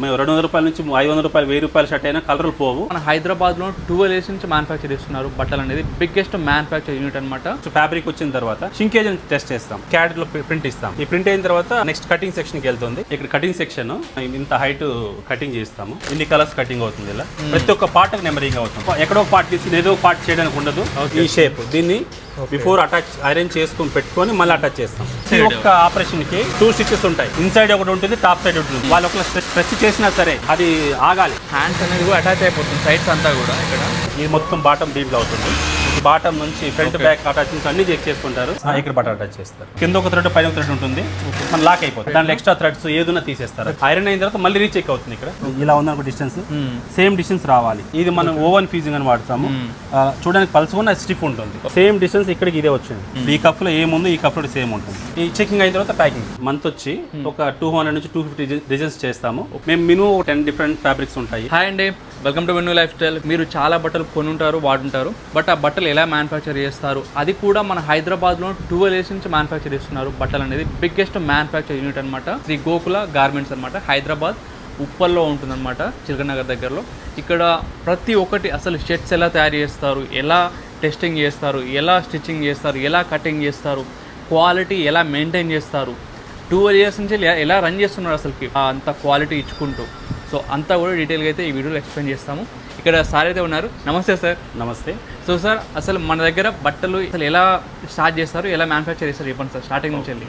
మేము 200 రూపాయల నుంచి 500 రూపాయలు 1000 రూపాయల షర్ట్ అయినా కలర్లు పోవు. మన హైదరాబాద్లో 12 years నుంచి మ్యానుఫ్యాక్చర్ చేస్తున్నారు బట్టలు అనేది బిగ్గెస్ట్ మ్యానుఫ్యాక్చర్ యూనిట్ అనమాట. ఫ్యాబ్రిక్ వచ్చిన తర్వాత షింకేజ్ టెస్ట్ చేస్తాం, క్యాడ్ లో ప్రింట్ ఇస్తాం. ఈ ప్రింట్ అయిన తర్వాత నెక్స్ట్ కటింగ్ సెక్షన్ కి వెళ్తుంది. ఇక్కడ కటింగ్ సెక్షన్ ఇంత హైట్ కటింగ్ చేస్తాము, ఇన్ని కలర్స్ కటింగ్ అవుతుంది. ఇలా ప్రతి ఒక్క పార్ట్ నెంబరింగ్ అవుతుంది. ఎక్కడో పార్ట్ తీసి ఏదో పార్ట్ చేయడానికి ఉండదు. ఈ షేప్ దీన్ని బిఫోర్ అటాచ్ ఐరన్ చేసుకుని పెట్టుకొని మళ్ళీ అటాచ్ చేస్తాం. ఈ ఒక్క ఆపరేషన్ కి 2 స్టిచెస్ ఉంటాయి. ఇన్సైడ్ ఒకటి ఉంటుంది, టాప్ సైడ్ ఉంటుంది. వాళ్ళు ఒక స్ట్రెచ్ చేసినా సరే అది ఆగాలి. హ్యాండ్స్ అనేది కూడా అటాచ్ అయిపోతుంది సైడ్స్ అంతా కూడా. ఇక్కడ ఇది మొత్తం బాటమ్ డీప్ అవుతుంది. బాటమ్ నుంచి ఫ్రంట్ బ్యాక్ అటాచ్మెంట్స్ అన్ని చెక్ చేసుకుంటారు. ఇక్కడ బటన్ అటాచ్ చేస్తారు. కింద ఒక థ్రెడ్ పైన ఒక థ్రెడ్ ఉంటుంది, మన లాక్ అయిపోతుంది. దాంట్లో ఎక్స్ట్రా థ్రెడ్స్ ఏదైనా తీసేస్తారు. ఐరన్ అయిన తర్వాత మళ్ళీ రీచెక్ అవుతుంది. ఇక్కడ ఇలా ఉందనుకో డిస్టెన్స్, సేమ్ డిస్టెన్స్ రావాలి. ఇది మనం ఓవెన్ ఫీజింగ్ అని వాడతాము. చూడడానికి పల్సుకున్న స్టిఫ్ ఉంటుంది. సేమ్ డిస్టెన్స్ ఇక్కడికి ఇదే వచ్చింది. ఈ కప్ లో ఏముంది ఈ కప్ లో సేమ్ ఉంటుంది. ఈ చెకింగ్ అయిన తర్వాత ప్యాకింగ్ మంత్ వచ్చి ఒక 200 నుంచి 250 డిజైన్స్ చేస్తాము. మేము మినిమం 10 డిఫరెంట్ ఫ్యాబ్రిక్స్ ఉంటాయి. హాయ్ అండి, welcome to venue life style. మీరు చాలా బట్టలు కొనుంటారు, వాడుంటారు. బట్ ఆ బట్టలు ఎలా మ్యానుఫ్యాక్చర్ చేస్తారు, అది కూడా మన హైదరాబాద్లో 12 years నుంచి మ్యానుఫ్యాక్చర్ చేస్తున్నారు బట్టలు అనేది బిగ్గెస్ట్ మ్యానుఫ్యాక్చర్ యూనిట్ అనమాట. శ్రీ గోకుల గార్మెంట్స్ అనమాట. హైదరాబాద్ ఉప్పల్లో ఉంటుందన్నమాట, చిలకనగర్ దగ్గరలో. ఇక్కడ ప్రతి ఒక్కటి అసలు షర్ట్స్ ఎలా తయారు చేస్తారు, ఎలా టెస్టింగ్ చేస్తారు, ఎలా స్టిచ్చింగ్ చేస్తారు, ఎలా కటింగ్ చేస్తారు, క్వాలిటీ ఎలా మెయింటైన్ చేస్తారు, 12 years నుంచి ఎలా రన్ చేస్తున్నారు అసలుకి అంత క్వాలిటీ ఇచ్చుకుంటూ. సో అంతా కూడా డీటెయిల్గా అయితే ఈ వీడియోలో ఎక్స్ప్లెయిన్ చేస్తాము. ఇక్కడ సార్ అయితే ఉన్నారు. నమస్తే సార్. నమస్తే. సో సార్, అసలు మన దగ్గర బట్టలు అసలు ఎలా స్టార్ట్ చేస్తారు, ఎలా మ్యానుఫ్యాక్చర్ చేస్తారు చెప్పండి సార్, స్టార్టింగ్ నుంచి వెళ్ళి.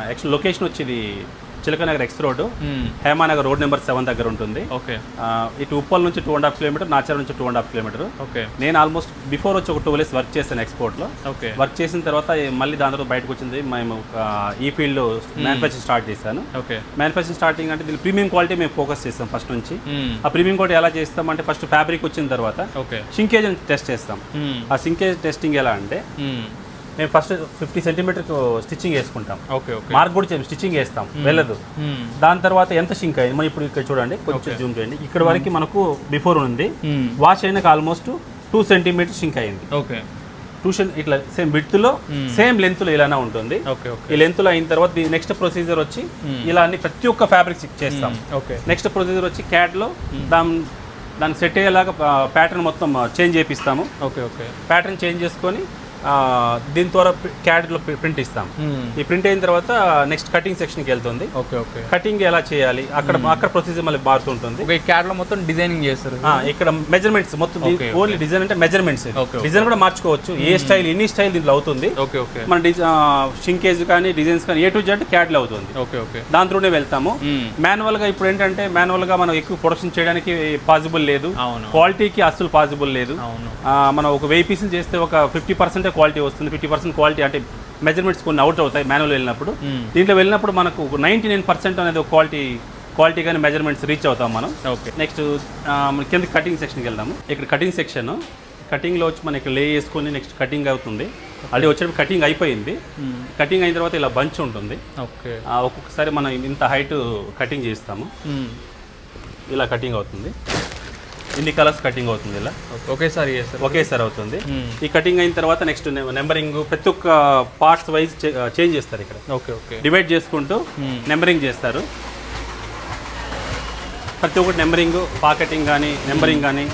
యాక్చువల్ లొకేషన్ వచ్చేది Chilakanagar X road, Hemanagar road number 7 దగ్గర ఉంటుంది. ఓకే. ఇటు ఉప్పల్ నుంచి 2.5 కిలోమీటర్, నాచారం నుంచి 2.5 కిలోమీటర్. ఓకే. నేను ఆల్మోస్ట్ బిఫోర్ వచ్చి ఒక 12 years వర్క్ చేశాను ఎక్స్పోర్ట్లో. ఓకే. వర్క్ చేసిన తర్వాత మళ్ళీ దాని తర్వాత బయటకు వచ్చింది. మేము ఈ ఫీల్డ్లో మ్యానుఫ్యాక్చరింగ్ స్టార్ట్ చేశాను. ఓకే. మ్యానుఫ్యాక్చరింగ్ స్టార్టింగ్ అంటే దీని ప్రీమియం క్వాలిటీ మేము ఫోకస్ చేస్తాం ఫస్ట్ నుంచి. ఆ ప్రీమియం క్వాలిటీ ఎలా చేస్తామంటే ఫస్ట్ ఫ్యాబ్రిక్ వచ్చిన తర్వాత షింకేజ్ టెస్ట్ చేస్తాం. ఆ షింకేజ్ టెస్టింగ్ ఎలా అంటే మేము ఫస్ట్ 50 సెంటీమీటర్ స్టిచ్చింగ్ వేసుకుంటాం. ఓకే. ఓకే. మార్క్ కూడా స్టిచ్చింగ్ వేస్తాం, వెళ్ళదు. దాని తర్వాత ఎంత షింక్ అయింది మనం ఇప్పుడు ఇక్కడ చూడండి, కొంచెం జూమ్ చేయండి. ఇక్కడ వరకు మనకు బిఫోర్ ఉంది, వాష్ అయినాక ఆల్మోస్ట్ 2 సెంటీమీటర్ షింక్ అయింది. ఓకే. ఇట్లా సేమ్ విడ్త్ లో సేమ్ లెంత్ లో ఇలానే ఉంటుంది. ఈ లెంత్ లో అయిన తర్వాత నెక్స్ట్ ప్రొసీజర్ వచ్చి ఇలా అన్ని ప్రతి ఒక్క ఫ్యాబ్రిక్ చెక్ చేస్తాం. నెక్స్ట్ ప్రొసీజర్ వచ్చి క్యాడ్ లో దాన్ని సెట్ అయ్యేలాగా ప్యాటర్న్ మొత్తం చేంజ్ చేపిస్తాము. ఓకే. ఓకే. ప్యాటర్న్ చేంజ్ చేసుకొని దీని ద్వారా క్యాడ్లో ప్రింట్ ఇస్తాం. ఈ ప్రింట్ అయిన తర్వాత నెక్స్ట్ కటింగ్ సెక్షన్కి వెళ్తుంది. ఓకే. ఓకే. కటింగ్ ఎలా చేయాలి అక్కడ ప్రొసీజర్ మళ్ళీ మారుతుంటుంది. క్యాడ్లో మొత్తం డిజైనింగ్ చేస్తారు. ఇక్కడ మెజర్మెంట్స్ మొత్తం ఓన్లీ డిజైన్ అంటే మెజర్మెంట్స్. డిజైన్ కూడా మార్చుకోవచ్చు, ఏ స్టైల్ ఎన్ని స్టైల్ దీంట్లో అవుతుంది. మన షింకేజ్ కానీ డిజైన్స్ కానీ A to Z క్యాడ్లో అవుతుంది. ఓకే. ఓకే. దాని త్రూనే వెళ్తాము. మాన్యువల్ గా ఇప్పుడు ఏంటంటే మాన్యువల్ గా మనం ఎక్కువ ప్రొడక్షన్ చేయడానికి పాసిబుల్ లేదు, క్వాలిటీకి అస్సలు పాసిబుల్ లేదు. మనం ఒక 1000 పీసులు చేస్తే ఒక 50% క్వాలిటీ వస్తుంది, 50% క్వాలిటీ అంటే మెజర్మెంట్స్ కొన్ని అవుట్ అవుతాయి మాన్యువల్ వెళ్ళినప్పుడు. దీంట్లో వెళ్ళినప్పుడు మనకు 99% అనేది క్వాలిటీ కానీ మెజర్మెంట్స్ రీచ్ అవుతాం మనం. ఓకే. నెక్స్ట్ కింద కటింగ్ సెక్షన్కి వెళ్దాము. ఇక్కడ కటింగ్ సెక్షన్, కటింగ్లో వచ్చి మనం ఇక్కడ లే చేసుకొని నెక్స్ట్ కటింగ్ అవుతుంది. అది వచ్చేటప్పుడు కటింగ్ అయిపోయింది. కటింగ్ అయిన తర్వాత ఇలా బంచ్ ఉంటుంది. ఓకే. ఒక్కొక్కసారి మనం ఇంత హైట్ కటింగ్ చేస్తాము, ఇలా కటింగ్ అవుతుంది. ఇన్ని కలర్స్ కటింగ్ అవుతుంది. ఇలా ఒకేసారి అవుతుంది. ఈ కటింగ్ అయిన తర్వాత నెక్స్ట్ నెంబరింగ్ ప్రతి ఒక్క పార్ట్స్ వైజ్ చేంజ్ చేస్తారు. ఇక్కడ ఓకే. ఓకే. డివైడ్ చేసుకుంటూ నెంబరింగ్ చేస్తారు. ప్రతి ఒక్కటి నెంబరింగ్, పాకెటింగ్ కానీ నెంబరింగ్ కానీ.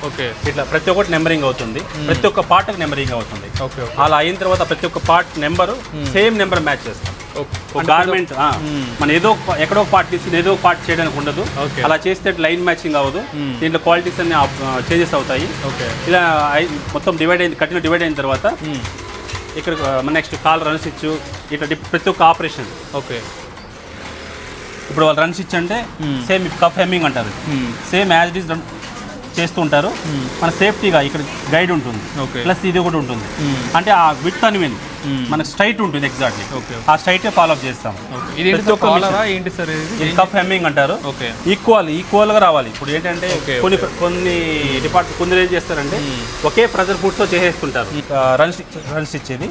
ఓకే. ఇట్లా ప్రతి ఒక్కటి నెంబరింగ్ అవుతుంది, ప్రతి ఒక్క పార్ట్ నెంబరింగ్ అవుతుంది. ఓకే. అలా అయిన తర్వాత ప్రతి ఒక్క part number same number match చేస్తాం. గార్మెంట్ మన ఎక్కడో పార్ట్ తీసి ఏదో పార్ట్ చేయడానికి ఉండదు. అలా చేస్తే లైన్ మ్యాచింగ్ అవ్వదు. దీంట్లో క్వాలిటీస్ అన్ని చేంజెస్ అవుతాయి. ఇలా మొత్తం డివైడ్ అయింది, కట్టిన డివైడ్ అయిన తర్వాత ఇక్కడ నెక్స్ట్ కాల్ రన్ స్టిచ్, ఇట్లా ప్రతి ఒక్క ఆపరేషన్. ఓకే. ఇప్పుడు వాళ్ళు రన్ స్టిచ్ అంటే సేమ్ కప్ హెమ్మింగ్ అంటారు, సేమ్ యాజ్ ఇట్ ఈస్ చేస్తూ ఉంటారు. మన సేఫ్టీగా ఇక్కడ గైడ్ ఉంటుంది, ప్లస్ ఇది కూడా ఉంటుంది. అంటే ఆ విడ్త్ అని మనకు స్ట్రైట్ ఉంటుంది ఎగ్జాక్ట్లీ. ఆ స్ట్రైట్ ఫాలో అప్ చేస్తాం. కప్ హెమ్మింగ్ అంటారు. ఈక్వల్ గా రావాలి. ఇప్పుడు ఏంటంటే కొన్ని డిపార్ట్మెంట్ కొందరు ఏం చేస్తారంటే ఒకే ప్రెజర్ ఫుడ్స్ తో చేసేస్తుంటారు రన్ స్టిచ్. ఇది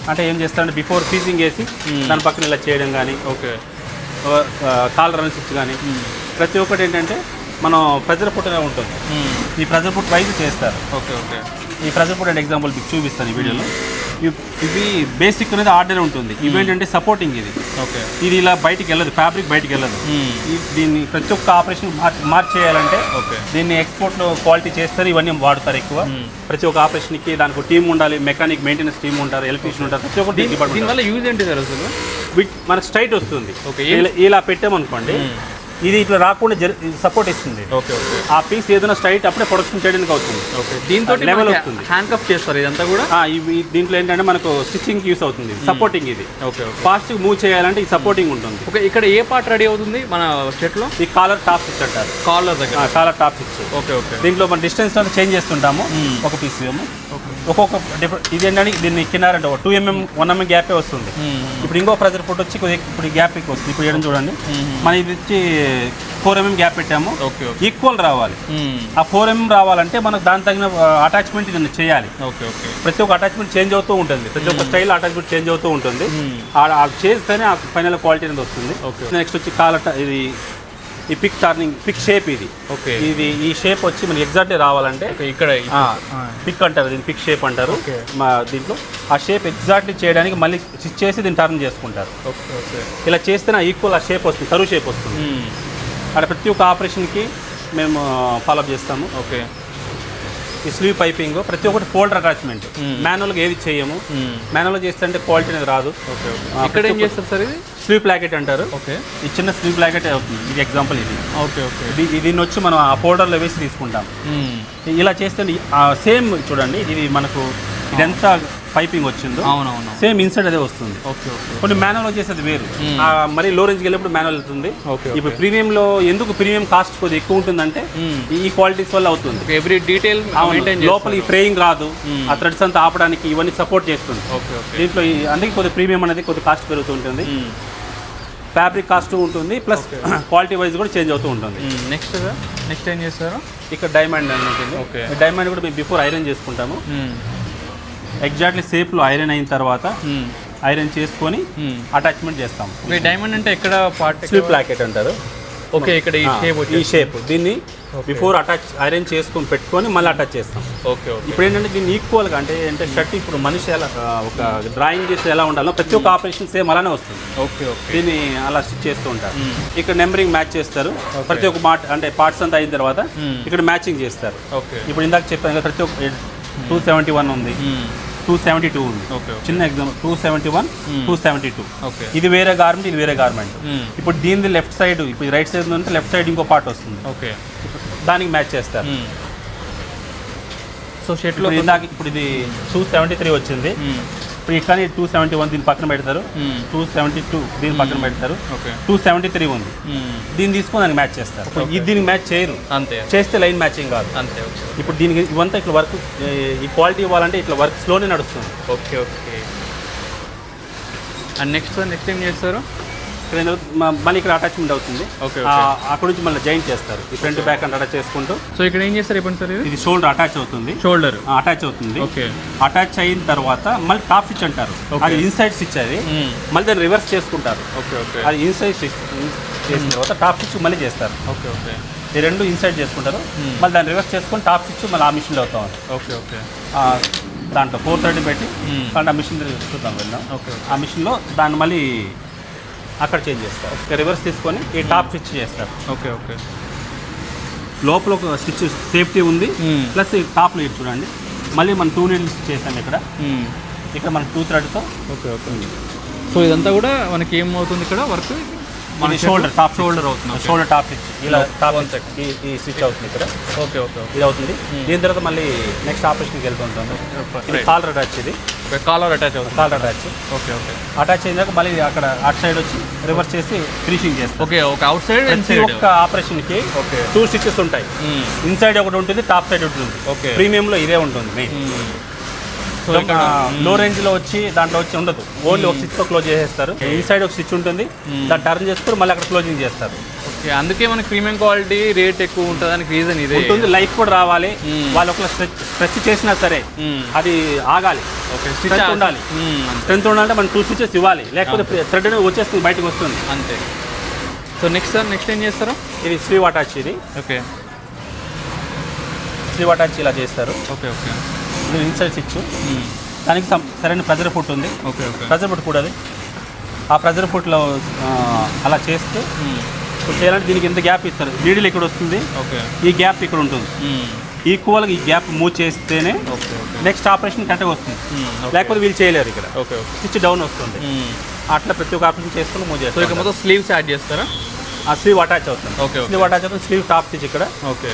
అంటే ఏం చేస్తారంటే బిఫోర్ ఫీజింగ్ వేసి దాని పక్కన ఇలా చేయడం కానీ, కాల్ రన్ స్టిచ్ కానీ ప్రతి ఒక్కటి ఏంటంటే మనం ప్రెజర్ పుట్టనే ఉంటుంది. ఈ ప్రెజర్ పుట్ వైజ్ చేస్తారు. ఓకే. ఓకే. ఈ ప్రెజర్ పుట్ అండ్ ఎగ్జాంపుల్ మీకు చూపిస్తాను ఈ వీడియోలో. ఇవి బేసిక్ అనేది ఆర్డర్ ఉంటుంది, ఇవేంటంటే సపోర్టింగ్ ఇది. ఓకే, ఇది ఇలా బయటికి వెళ్ళదు, ఫ్యాబ్రిక్ బయటికి వెళ్ళదు. దీన్ని ప్రతి ఒక్క ఆపరేషన్ మార్క్ చేయాలంటే దీన్ని ఎక్స్పోర్ట్ లో క్వాలిటీ చేస్తారు, ఇవన్నీ వాడతారు ఎక్కువ. ప్రతి ఒక్క ఆపరేషన్కి దానికి టీమ్ ఉండాలి, మెకానిక్ మెయింటెనెన్స్ టీమ్ ఉంటారు, ఎలక్ట్రీషియన్ ఉంటారు, ప్రతి ఒక్క డిపార్ట్మెంట్. దీనివల్ల యూజ్ ఏంటి సార్ అసలు? మనకు స్ట్రైట్ వస్తుంది. ఓకే, ఇలా పెట్టామనుకోండి, ఇది ఇట్లా రాకుండా సపోర్ట్ ఇస్తుంది. ఓకే ఓకే, ఆ పీస్ ఏదైనా స్ట్రైట్ అప్పుడే ప్రొడక్షన్ చేయడానికి అవుతుంది. ఓకే, దీంతో లెవెల్ వస్తుంది. హ్యాండ్ కఫ్ చేస్తారు ఇదంతా కూడా. ఇవి దీంట్లో ఏంటంటే మనకు స్టిచ్చింగ్ యూస్ అవుతుంది, సపోర్టింగ్ ఇది. ఓకే ఓకే, ఫాస్ట్ మూవ్ చేయాలంటే ఈ సపోర్టింగ్ ఉంటుంది. ఓకే, ఇక్కడ ఏ పార్ట్ రెడీ అవుతుంది మన షర్ట్ లో? ఈ కాలర్ టాప్ స్టిచ్ అంటారు, కాలర్ దగ్గర collar top stitch. Okay okay, దీంట్లో మన డిస్టెన్స్ అంతా చేంజ్ చేస్తుంటాము. ఒక పీస్ ఏమో ఒక్కొక్క ఇది ఏంటంటే దీన్ని కిన్నారంటే 2 mm 1 mm గ్యాపే వస్తుంది. ఇప్పుడు ఇంకో ప్రెజర్ ఫుట్ వచ్చి ఇప్పుడు గ్యాప్ ఎక్కువ వస్తుంది. ఇప్పుడు ఏడం చూడండి, మన ఇది వచ్చి 4 mm గ్యాప్ పెట్టాము. ఈక్వల్ రావాలి. ఆ 4 mm రావాలంటే మనకు దాని తగిన అటాచ్మెంట్ దీన్ని చేయాలి. ఓకే ఓకే, ప్రతి ఒక్క అటాచ్మెంట్ చేంజ్ అవుతూ ఉంటుంది, ప్రతి ఒక్క స్టైల్ అటాచ్మెంట్ చేంజ్ అవుతూ ఉంటుంది. చేస్తేనే ఆ ఫైనల్ క్వాలిటీ అనేది వస్తుంది. నెక్స్ట్ వచ్చి ఇది ఈ పిక్ టర్నింగ్, పిక్ షేప్ ఇది. ఓకే, ఇది ఈ షేప్ వచ్చి మనకి ఎగ్జాక్ట్లీ రావాలంటే ఇక్కడ పిక్ అంటారు, దీన్ని పిక్ షేప్ అంటారు. మా దీంట్లో ఆ షేప్ ఎగ్జాక్ట్లీ చేయడానికి మళ్ళీ స్టిచ్ చేసి దీన్ని టర్న్ చేసుకుంటారు. ఇలా చేస్తేనే ఈక్వల్ ఆ షేప్ వస్తుంది, కరువు షేప్ వస్తుంది. అక్కడ ప్రతి ఒక్క ఆపరేషన్కి మేము ఫాలోఅప్ చేస్తాము. ఓకే, ఈ స్లీవ్ పైపింగ్ ప్రతి ఒక్కటి ఫోల్డర్ అటాచ్మెంట్. మాన్యువల్గా ఏది చేయము, మాన్యువల్గా చేస్తే అంటే క్వాలిటీ అనేది రాదు. ఓకే, ఇక్కడ ఏం చేస్తారు సార్? ఇది స్లీవ్ ప్లాకెట్ అంటారు. ఓకే, ఈ చిన్న స్లీవ్ ప్లాకెట్ అవుతుంది. ఇది ఎగ్జాంపుల్ ఇది. ఓకే ఓకే, దీన్ని వచ్చి మనం ఆ ఫోల్డర్లో వేసి తీసుకుంటాం. ఇలా చేస్తే సేమ్ చూడండి, ఇది మనకు ఇదంతా పైపింగ్ వచ్చిందో అవునవును సేమ్ ఇన్సైడ్ అదే వస్తుంది. ఓకే ఓకే, కొన్ని మాన్యువల్ చేసేది వేరు. మరి లో రేంజ్కి వెళ్ళినప్పుడు మాన్యువల్ అవుతుంది. ఇప్పుడు ప్రీమియంలో ఎందుకు ప్రీమియం కాస్ట్ కొద్దిగా ఎక్కువ ఉంటుందంటే ఈ క్వాలిటీస్ వల్ల అవుతుంది. ఎవ్రీ డీటెయిల్ లోపల ఈ ఫ్రేయింగ్ రాదు, ఆ థ్రెడ్స్ అంతా ఆపడానికి ఇవన్నీ సపోర్ట్ చేస్తుంది. దీంట్లో అందుకే కొద్దిగా ప్రీమియం అనేది కొద్దిగా కాస్ట్ పెరుగుతుంటుంది. ఫ్యాబ్రిక్ కాస్ట్ ఉంటుంది, ప్లస్ క్వాలిటీ వైజ్ కూడా చేంజ్ అవుతూ ఉంటుంది. నెక్స్ట్ ఏం చేస్తారు? ఇక్కడ డైమండ్ అని ఉంటుంది. డైమండ్ కూడా మేము బిఫోర్ ఐరన్ చేసుకుంటాము. ఎగ్జాక్ట్లీ షేప్లో ఐరన్ అయిన తర్వాత ఐరన్ చేసుకొని అటాచ్మెంట్ చేస్తాం. డైమండ్ అంటే ఎక్కడ పార్ట్? స్లీవ్ ప్లాకెట్ అంటారు. ఓకే, ఇక్కడ ఈ షేప్ దీన్ని బిఫోర్ ఐరన్ చేసుకొని పెట్టుకొని మళ్ళీ అటాచ్ చేస్తాం. ఓకే, ఇప్పుడు ఏంటంటే దీన్ని ఈక్వల్గా అంటే షర్ట్ ఇప్పుడు మనిషి ఎలా ఒక డ్రాయింగ్ చేసి ఎలా ఉండాలో ప్రతి ఒక్క ఆపరేషన్ సేమ్ అలానే వస్తుంది. ఓకే ఓకే, దీన్ని అలా స్టిచ్ చేస్తూ ఉంటారు. ఇక్కడ నెంబరింగ్ మ్యాచ్ చేస్తారు. ప్రతి ఒక్క అంటే పార్ట్స్ అంతా అయిన తర్వాత ఇక్కడ మ్యాచింగ్ చేస్తారు. ఓకే, ఇప్పుడు ఇందాక చెప్పాను కదా, ప్రతి ఒక్క 271 ఉంది, 272 ఉంది. చిన్న ఎగ్జాంపుల్ 271, 272. ఇది వేరే గార్మెంట్, ఇది వేరే గార్మెంట్. ఇప్పుడు దీనిది లెఫ్ట్ సైడ్, ఇప్పుడు రైట్ సైడ్ ఉందంటే లెఫ్ట్ సైడ్ ఇంకో పార్ట్ వస్తుంది. ఓకే, దానికి మ్యాచ్ చేస్తారు. సో షర్ట్లో ఇందాక ఇప్పుడు ఇది 273 వచ్చింది. ఇప్పుడు కానీ 271 దీని పక్కన పెడతారు, 272 దీని పక్కన పెడతారు, 273 ఉంది, దీన్ని తీసుకొని దానికి మ్యాచ్ చేస్తారు. ఇది దీనికి మ్యాచ్ చేయరు, అంతే, చేస్తే లైన్ మ్యాచింగ్ కాదు. అంతే. ఇప్పుడు దీనికి ఇవంతా ఇట్లా వర్క్, ఈ క్వాలిటీ ఇవ్వాలంటే ఇట్లా వర్క్ స్లోనే నడుస్తుంది. ఓకే ఓకే, అండ్ నెక్స్ట్ ఏం చేస్తారు? ఇక్కడ మళ్ళీ ఇక్కడ అటాచ్మెంట్ అవుతుంది. అక్కడ నుంచి మళ్ళీ జాయింట్ చేస్తారు, ఈ ఫ్రంట్ బ్యాక్ అండ్ అటాచ్ చేసుకుంటూ. సో ఇక్కడ ఏం చేస్తారు ఇప్పుడు సార్? ఇది షోల్డర్ అటాచ్ అవుతుంది, షోల్డర్ అటాచ్ అవుతుంది. అటాచ్ అయిన తర్వాత మళ్ళీ టాప్ స్టిచ్ అంటారు, అది ఇన్సైడ్ స్టిచ్. అది మళ్ళీ దాన్ని రివర్స్ చేసుకుంటారు. అది ఇన్సైడ్ స్టిచ్ చేసిన తర్వాత టాప్ స్టిచ్ మళ్ళీ చేస్తారు. ఓకే ఓకే, ఈ రెండు ఇన్సైడ్ చేసుకుంటారు, మళ్ళీ దాన్ని రివర్స్ చేసుకొని టాప్ స్టిచ్ మళ్ళీ ఆ మిషన్లో అవుతాం. ఓకే ఓకే, దాంట్లో 430 పెట్టి కానీ ఆ మిషన్ చూద్దాం వెళ్దాం. ఆ మిషన్లో దాన్ని మళ్ళీ అక్కడ చేంజ్ చేస్తారు. రివర్స్ తీసుకొని ఈ టాప్ స్టిచ్ చేస్తారు. ఓకే ఓకే, లోపల ఒక స్టిచ్ సేఫ్టీ ఉంది, ప్లస్ ఈ టాప్లో ఇది చూడండి మళ్ళీ మనం 2 నీడిల్స్ చేస్తాం. ఇక్కడ మనం 2 థ్రెడ్తో. ఓకే ఓకే, సో ఇదంతా కూడా మనకి ఏమవుతుంది ఇక్కడ వర్క్? మన షోల్డర్ టాప్ షోల్డర్ అవుతుంది, షోల్డర్ టాప్ స్టిచ్ ఇలా టాప్ ఈ స్టిచ్ అవుతుంది ఇక్కడ. ఓకే ఓకే, ఇది అవుతుంది. దీని తర్వాత మళ్ళీ నెక్స్ట్ ఆపరేషన్కి వెళ్తుంటాము. ఇది కాలర్ అటాచ్, ఇది కాలర్ అటాచ్ అవుతుంది, collar attach. Okay okay, attach అయినాక మళ్ళీ అక్కడ అటు సైడ్ వచ్చి రివర్స్ చేసి ఫినిషింగ్ చేస్తాం. ఓకే ఓకే, అవుట్ సైడ్ ప్రతి ఒక్క ఆపరేషన్కి 2 స్టిచెస్ ఉంటాయి. ఇన్సైడ్ ఒకటి ఉంటుంది, టాప్ సైడ్ ఉంటుంది. ఓకే, ప్రీమియంలో ఇదే ఉంటుంది మెయిన్. లో రేంజ్ లో వచ్చి దాంట్లో వచ్చి ఉండదు, ఓన్లీ ఒక స్టిచ్ తో క్లోజ్ చేసేస్తారు. ఇన్సైడ్ ఒక స్టిచ్ ఉంటుంది, దాన్ని టర్న్ చేసుకుని మళ్ళీ అక్కడ క్లోజింగ్ చేస్తారు. ఓకే, అందుకే మనకి ప్రీమియం క్వాలిటీ రేట్ ఎక్కువ ఉంటుంది, దానికి రీజన్ ఇదే ఉంటుంది. లైఫ్ కూడా రావాలి, వాళ్ళు ఒక స్ట్రెచ్ చేసినా సరే అది ఆగాలి. ఓకే, స్ట్రెంత్ ఉండాలి. స్ట్రెంత్ ఉండాలంటే మనం 2 స్టిచెస్ ఇవ్వాలి, లేకపోతే థ్రెడ్ అనేది వచ్చేస్తుంది, బయటకు వస్తుంది. అంతే. సో నెక్స్ట్ ఏం చేస్తారు? ఇది స్లీవ్ అటాచ్. ఇది ఓకే, స్లీవ్ అటాచ్ ఇలా చేస్తారు. ఓకే ఓకే, ఇది ఇన్సైడ్ స్టిచ్. దానికి సరైన ప్రెజర్ ఫుట్ ఉంది. Okay okay. ప్రెజర్ ఫుట్ కూడా అది ఆ ప్రెజర్ ఫుట్లో అలా చేస్తే ఇప్పుడు చేయాలంటే దీనికి ఎంత గ్యాప్ ఇస్తారు. నీడిల్ ఇక్కడ వస్తుంది, ఓకే, ఈ గ్యాప్ ఇక్కడ ఉంటుంది. ఈక్వల్గా ఈ గ్యాప్ మూవ్ చేస్తేనే నెక్స్ట్ ఆపరేషన్ కరెక్ట్గా వస్తుంది. లేకపోతే వీళ్ళు చేయలేరు. ఇక్కడ ఓకే స్టిచ్ డౌన్ వస్తుంది. అట్లా ప్రతి ఒక్క ఆపరేషన్ చేసుకుని మూవ్ చేస్తారు. ఇక మొత్తం స్లీవ్స్ యాడ్ చేస్తారా? ఆ స్లీవ్ అటాచ్ అవుతుంది. ఓకే, స్లీవ్ అటాచ్ అవుతుంది. స్లీవ్ టాప్ స్టిచ్ ఇక్కడ. Okay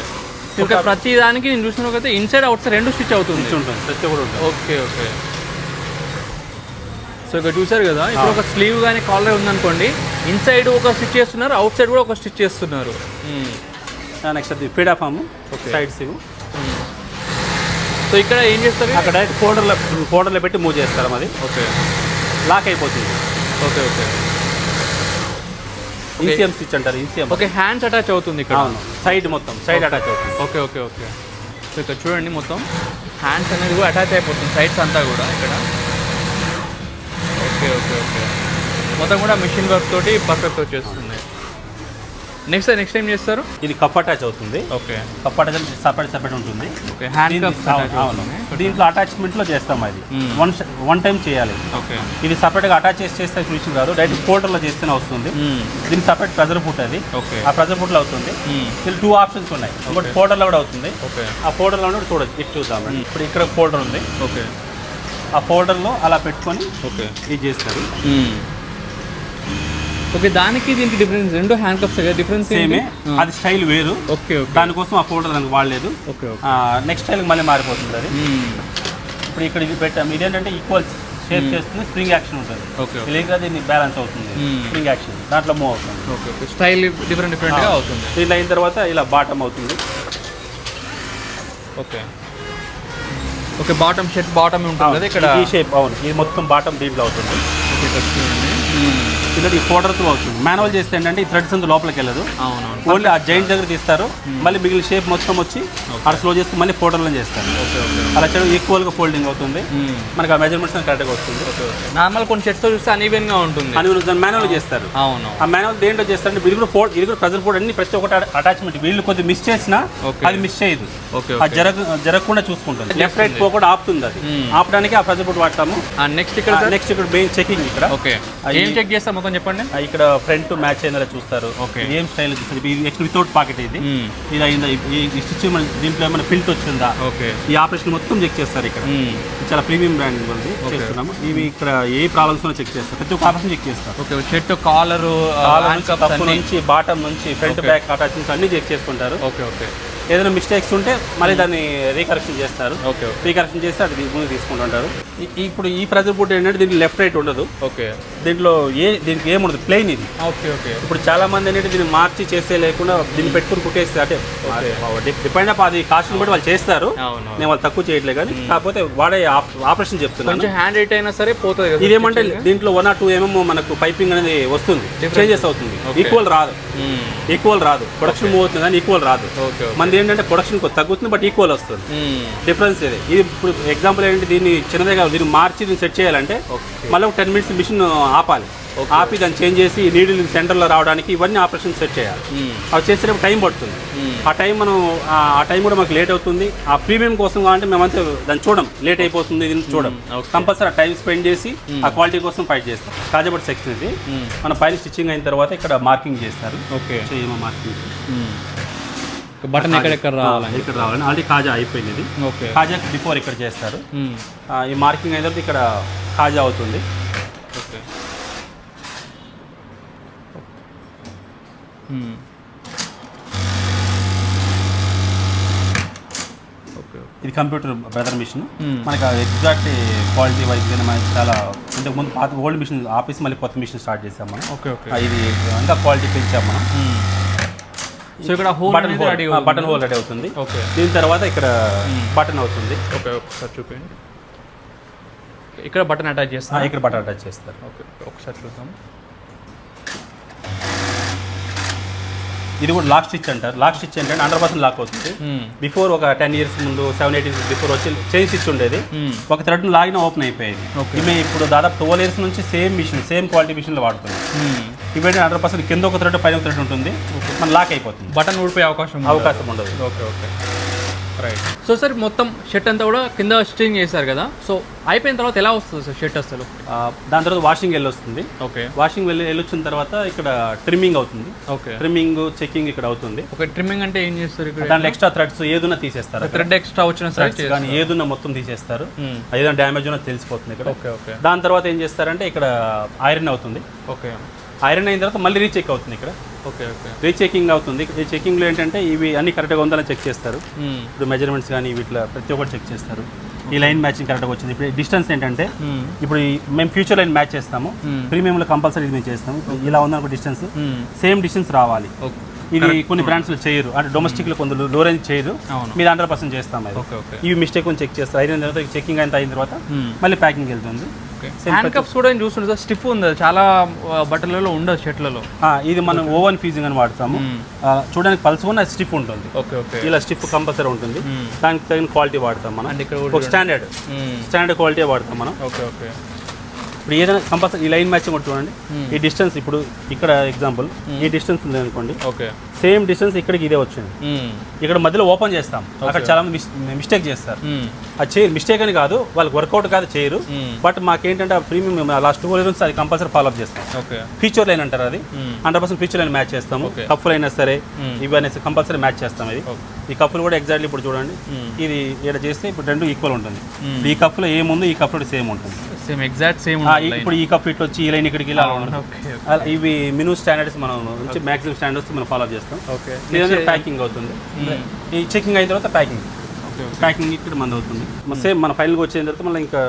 okay. ప్రతి దానికి నేను చూసినకైతే ఇన్సైడ్ అవుట్ సైడ్ 2 స్టిచ్ అవుతుంది. ఉంటుంది ప్రతి ఒక్కటి ఉంటుంది. Okay okay. సో ఇక్కడ చూసారు కదా, ఇప్పుడు ఒక స్లీవ్ కానీ కాలర్ ఉందనుకోండి, ఇన్సైడ్ ఒక స్టిచ్ చేస్తున్నారు, అవుట్ సైడ్ కూడా ఒక స్టిచ్ చేస్తున్నారు. నెక్స్ట్ అది ఫీడా ఫామ్ సైడ్స్ ఇవి. సో ఇక్కడ ఏం చేస్తారు? అక్కడ డైరెక్ట్ ఫోల్డర్లో పెట్టి మూవ్ చేస్తారు. అది ఓకే, లాక్ అయిపోతుంది. Okay okay. ఈసీఎం స్టిచ్ అంటారు. ఈసీఎం. ఓకే, హ్యాండ్స్ అటాచ్ అవుతుంది ఇక్కడ. అవును, సైడ్ మొత్తం సైడ్ అటాచ్ అవుతుంది. Okay okay okay. సో ఇక్కడ చూడండి, మొత్తం హ్యాండ్స్ అనేది కూడా అటాచ్ అయిపోతుంది, సైడ్స్ అంతా కూడా ఇక్కడ. Okay okay okay. మొత్తం కూడా మిషన్ వర్క్ తోటి పర్ఫెక్ట్ వచ్చేస్తుంది. నెక్స్ట్ ఏం చేస్తారు? ఇది కప్ అటాచ్ అవుతుంది. ఓకే, కప్ అటాచ్ సపరేట్ ఉంటుంది. ఓకే, హ్యాండ్ కప్స్ అవును. దీంట్లో అటాచ్మెంట్లో చేస్తాం. అది వన్ టైం చేయాలి. ఓకే, ఇది సపరేట్గా అటాచ్ చేస్తే ఫినిషింగ్ రాదు, డైరెక్ట్ ఫోల్డర్లో చేస్తేనే వస్తుంది. దీనికి సపరేట్ ప్రెజర్ ఫుట్ అది. ఓకే, ఆ ప్రెజర్ ఫుట్లో అవుతుంది. దీనికి 2 ఆప్షన్స్ ఉన్నాయి. ఒకటి ఫోల్డర్లో కూడా అవుతుంది. ఓకే, ఆ ఫోల్డర్లో కూడా చూడొచ్చు. ఇది చూద్దాం. ఇప్పుడు ఇక్కడ ఫోల్డర్ ఉంది. ఓకే, ఆ ఫోల్డర్లో అలా పెట్టుకొని ఓకే ఇది చేస్తారు. ఓకే, దానికి దీనికి డిఫరెన్స్, 2 హ్యాండ్ కప్స్ డిఫరెన్స్ సేమే, అది స్టైల్ వేరు. Okay okay. దానికోసం ఆ ఫోల్డర్ దానికి వాడలేదు. Okay okay. నెక్స్ట్ స్టైల్కి మళ్ళీ మారిపోతుంది అది. ఇప్పుడు ఇక్కడ ఇది పెట్టాము. ఇదేంటంటే ఈక్వల్ షేప్ చేస్తుంది, స్ప్రింగ్ యాక్షన్ ఉంటుంది. ఓకే, ఇలా దీన్ని బ్యాలెన్స్ అవుతుంది. స్ప్రింగ్ యాక్షన్ దాంట్లో మూవ్ అవుతుంది. Okay okay. స్టైల్ డిఫరెంట్గా అవుతుంది. దీంట్లో అయిన తర్వాత ఇలా బాటమ్ అవుతుంది. Okay okay. Bottom shirt bottom ఉంటుంది కదా ఇక్కడ, ఈ షేప్. అవును, ఇది మొత్తం బాటమ్ దీంట్లో అవుతుంది. ఇలా ఈ ఫోల్డర్తో అవుతుంది. మాన్యువల్ చేస్తే ఏంటంటే ఈ థ్రెడ్స్ అంతా లోపలికి వెళ్ళదు. అవునవును. ఓన్లీ ఆ జాయింట్ దగ్గర తీస్తారు, మళ్ళీ మిగిలిన షేప్ మొత్తం వచ్చి అక్కడ స్లో చేస్తే మళ్ళీ ఫోల్డర్లో చేస్తారు. Okay okay. అలా చేయడం ఈక్వల్గా ఫోల్డింగ్ అవుతుంది. మనకి ఆ మెజర్మెంట్స్ కరెక్ట్గా వస్తుంది. Okay okay. నార్మల్ కొన్ని షర్ట్స్ చూస్తే అన్ఈవెన్గా ఉంటుంది. దాన్ని మాన్యువల్ చేస్తారు. అవును. ఆ మాన్యువల్ దేంట్లో చేస్తారంటే వీళ్ళు కూడా ప్రెజర్ ఫోల్డ్ అన్ని ప్రతి ఒక్కటి అటాచ్మెంట్. వీళ్ళు కొద్దిగా మిస్ చేసినా అది మిస్ చేయదు. ఓకే, అది జరగకుండా చూసుకుంటుంది. లెఫ్ట్ రైట్ పోకుండా ఆపుతుంది. అది ఆపడానికి ఆ ప్రెజర్ ఫోల్డ్ వాడతాము. నెక్స్ట్ ఇక్కడ మెయిన్ చెకింగ్ ఇక్కడ. ఓకే, ఏం చెక్ చేస్తాం మొత్తం చెప్పండి. ఇక్కడ ఫ్రంట్ మ్యాచ్ అయినా చూస్తారు. ఏం స్టైల్ వితౌట్ పాకెట్. ఇది ఇలా ఈ స్టిచ్ దీంట్లో ఏమైనా ఫిల్ట్ వచ్చిందా, ఈ ఆపరేషన్ మొత్తం చెక్ చేస్తారు ఇక్కడ. చాలా ప్రీమియం బ్రాండ్ ఉంది చేస్తున్నాము. ఇవి ఇక్కడ ఏ ప్రాబ్లమ్స్ చెక్ చేస్తారు, ప్రతి ఒక్క ఆపరేషన్ చెక్ చేస్తారు. ఓకే, షర్ట్ కాలర్ నుంచి బాటమ్ నుంచి ఫ్రంట్ బ్యాక్ అటాచ్మెంట్స్ అన్ని చెక్ చేసుకుంటారు. Okay okay. ఏదైనా మిస్టేక్స్ ఉంటే మళ్ళీ దాన్ని రీకరెక్షన్ చేస్తారు. ఓకే, రీకరెక్షన్ చేస్తే అది ముందు తీసుకుంటుంటారు. ఇప్పుడు ఈ ప్రెజర్ బుట్ ఏంటంటే దీంట్లో లెఫ్ట్ రైట్ ఉండదు. ఓకే, దీంట్లో దీనికి ఏముండదు, ప్లెయిన్ ఇది. Okay okay. ఇప్పుడు చాలా మంది ఏంటంటే దీన్ని మార్చి చేస్తే లేకుండా దీన్ని పెట్టుకుని కుట్టేస్తే అంటే డిపెండ్ అప్ అది కాస్ట్ని బట్టి వాళ్ళు చేస్తారు. నేను వాళ్ళు తక్కువ చేయట్లేదు, కానీ కాకపోతే వాడే ఆపరేషన్ చెప్తున్నాను. హ్యాండ్ రైట్ అయినా సరే పోతుంది కదా. ఇదేమంటే దీంట్లో 1 or 2 mm మనకు పైపింగ్ అనేది వస్తుంది, చేంజెస్ అవుతుంది. ఈక్వల్ రాదు ప్రొడక్షన్ మూవ్ అవుతుంది కానీ ఈక్వల్ రాదు. మనది ఏంటంటే ప్రొడక్షన్ తగ్గుతుంది బట్ ఈక్వల్ వస్తుంది. డిఫరెన్స్ ఇది. ఇప్పుడు ఎగ్జాంపుల్ ఏంటంటే దీన్ని చిన్నదే కాదు, దీన్ని మార్చి దీన్ని సెట్ చేయాలంటే మళ్ళీ 10 minutes మిషన్ ఆపాలి. ఆపి దాన్ని చేంజ్ చేసి నీడిల్ సెంటర్లో రావడానికి ఇవన్నీ ఆపరేషన్ సెట్ చేయాలి. అవి చేసేటప్పుడు టైం పడుతుంది. ఆ టైం కూడా మాకు లేట్ అవుతుంది. ఆ ప్రీమియం కోసం కావాలంటే మేమంతా దాన్ని చూడం, లేట్ అయిపోతుంది దీన్ని చూడం. కంపల్సరీ ఆ టైం స్పెండ్ చేసి ఆ క్వాలిటీ కోసం ఫైట్ చేస్తాం. కాజాబట్ సెక్షన్ ఇది. మన పైన స్టిచ్చింగ్ అయిన తర్వాత ఇక్కడ మార్కింగ్ చేస్తారు. ఓకే, మార్కింగ్ బటన్ ఎక్కడ రావాలని ఆల్రెడీ కాజా అయిపోయింది. ఓకే, కాజా బిఫోర్ ఇక్కడ చేస్తారు. ఈ మార్కింగ్ అయిన తర్వాత ఇక్కడ కాజా అవుతుంది. ఓకే, ఇది కంప్యూటర్ బ్రదర్ మిషన్. మనకి ఎగ్జాక్ట్ క్వాలిటీ వైజ్ గా మనకి చాలా ఇంతకు ముందు పాత ఓల్డ్ మిషన్ ఆఫీస్ మళ్ళీ కొత్త మిషన్ స్టార్ట్ చేసాం మనం. Okay okay. ఇది ఇంకా క్వాలిటీ పెంచాం మనం. సో ఇక్కడ బటన్ హోల్ రెడీ అవుతుంది. ఓకే, దీని తర్వాత ఇక్కడ బటన్ అవుతుంది. ఓకే, ఒకసారి చూపించండి. ఇక్కడ బటన్ అటాచ్ చేస్తారు. ఇక్కడ బటన్ అటాచ్ చేస్తారు. ఓకే, ఒకసారి చూద్దాం. ఇది కూడా లాక్ స్టిచ్ అంటారు. లాక్ స్టిచ్ ఏంటంటే 100% లాక్ అవుతుంది. బిఫోర్ ఒక 10 years ముందు 7-8 years బిఫోర్ వచ్చి చైన్ స్టిచ్ ఉండేది. ఒక థ్రెడ్ లాగిన ఓపెన్ అయిపోయేది. ఇవి ఇప్పుడు దాదాపు 12 years నుంచి సేమ్ మిషన్, సేమ్ క్వాలిటీ మిషన్లో వాడుతుంది. ఇవేంటి 100% కింద ఒక థ్రెడ్ పైన ఒక థ్రెడ్ ఉంటుంది, మన లాక్ అయిపోతుంది. బటన్ ఊడిపోయే అవకాశం ఉండదు. Okay okay. Right. So sir మొత్తం షర్ట్ అంతా కూడా కింద స్టిచ్చింగ్ చేశారు కదా, సో అయిపోయిన తర్వాత ఎలా వస్తుంది సార్ షర్ట్ అసలు? దాని తర్వాత వాషింగ్ వెళ్ళొస్తుంది. ఓకే. వాషింగ్ వెళ్ళొచ్చిన తర్వాత ఇక్కడ ట్రిమ్మింగ్ అవుతుంది. ఓకే. ట్రిమ్మింగ్ చెకింగ్ ఇక్కడ అవుతుంది. ఓకే. ట్రిమ్మింగ్ అంటే ఏం చేస్తారు ఇక్కడ? దాంట్లో ఎక్స్ట్రా థ్రెడ్స్ ఏదున్నా తీసేస్తారు. థ్రెడ్ ఎక్స్ట్రా వచ్చిన థ్రెడ్స్ కానీ ఏదున్నా మొత్తం తీసేస్తారు. ఏదైనా డ్యామేజ్ ఉన్నా తెలిసిపోతుంది ఇక్కడ. ఓకే. ఓకే. దాని తర్వాత ఏం చేస్తారంటే ఇక్కడ ఐరన్ అవుతుంది. ఓకే. ఐరన్ అయిన తర్వాత మళ్ళీ రీచెక్ అవుతుంది ఇక్కడ. ఓకే. ఓకే. రీచెకింగ్ అవుతుంది. ఈ చెకింగ్లో ఏంటంటే ఇవి అన్ని కరెక్ట్గా ఉందని చెక్ చేస్తారు. ఇప్పుడు మెజర్మెంట్స్ కానీ వీటిలో ప్రతి ఒక్కటి చెక్ చేస్తారు. ఈ లైన్ మ్యాచింగ్ కరెక్ట్గా వచ్చింది. ఇప్పుడు డిస్టెన్స్ ఏంటంటే ఇప్పుడు మేము ఫ్యూచర్ లైన్ మ్యాచ్ చేస్తాము. ప్రీమియంలో కంపల్సరీ మేము చేస్తాము. ఇలా ఉందనుకో డిస్టెన్స్ సేమ్ డిస్టెన్స్ రావాలి. ఇది కొన్ని బ్రాండ్స్లో చేయరు, అంటే డొమెస్టిక్లో కొందరు లో రేంజ్ చేయరు. మీరు 100% చేస్తాం. ఇవి మిస్టేక్ కొంచెం చెక్ చేస్తారు. అయిన తర్వాత చెకింగ్ అంతా అయిన తర్వాత మళ్ళీ ప్యాకింగ్ వెళ్తుంది. హ్యాండ్ కప్స్ కూడా చూస్తుంటే సార్ స్టిఫ్ ఉంది, చాలా బట్టలలో ఉండదు షర్ట్లలో. ఇది మనం ఓవెన్ ఫీజింగ్ అని వాడతాము. చూడడానికి పల్స్ ఉన్న స్టిఫ్ ఉంటుంది. ఓకే. ఓకే. ఇలా స్టిఫ్ కంపల్సరీ ఉంటుంది. దానికి తగిన క్వాలిటీ వాడతాం మనం. ఒక స్టాండర్డ్ క్వాలిటీ వాడతాం మనం. ఓకే. ఓకే. ఇప్పుడు ఏదైనా కంపల్సరీ ఈ లైన్ మ్యాచింగ్ ఒకటి చూడండి. ఈ డిస్టెన్స్ ఇప్పుడు ఇక్కడ ఎగ్జాంపుల్ ఈ డిస్టెన్స్ ఉంది అనుకోండి. ఓకే. సేమ్ డిస్టెన్స్ ఇక్కడికి ఇదే వచ్చింది. ఇక్కడ మధ్యలో ఓపెన్ చేస్తాం. అక్కడ చాలా మంది మిస్టేక్ చేస్తారు. అది చేయరు, మిస్టేక్ అని కాదు, వాళ్ళకి వర్కౌట్ కాదు, చేయరు. బట్ మాకేంటంటే ప్రీమియం లాస్ట్ 2 ఇయర్స్ అది కంపల్సరీ ఫాలోఅప్ చేస్తాం. ఫీచర్ లైన్ అంటారు, అది 100% ఫీచర్ లైన్ మ్యాచ్ చేస్తాము. కప్పులు అయినా సరే ఇవి అనేసి కంపల్సరీ మ్యాచ్ చేస్తాం. ఇది ఈ కప్పులు కూడా ఎగ్జాక్ట్లీ ఇప్పుడు చూడండి, ఇది ఇక్కడ చేస్తే ఇప్పుడు రెండు ఈక్వల్ ఉంటుంది. ఈ కప్పులో ఏముంది ఈ కప్పులో సేమ్ ఉంటుంది. Same exact same. ఇప్పుడు ఈ కప్ ఇట్లా వచ్చి ఈ లైన్ ఇక్కడికి ఇలా ఉంటుంది. ఇవి మినిమం స్టాండర్డ్స్ మనం మాక్సిమం స్టాండర్డ్స్ మనం ఫాలో చేస్తాం. ప్యాకింగ్ అవుతుంది. ఈ చెకింగ్ అయిన తర్వాత ప్యాకింగ్ ఇక్కడ మంది అవుతుంది. సేమ్ మన ఫైనల్గా వచ్చిన తర్వాత మళ్ళీ ఇంకా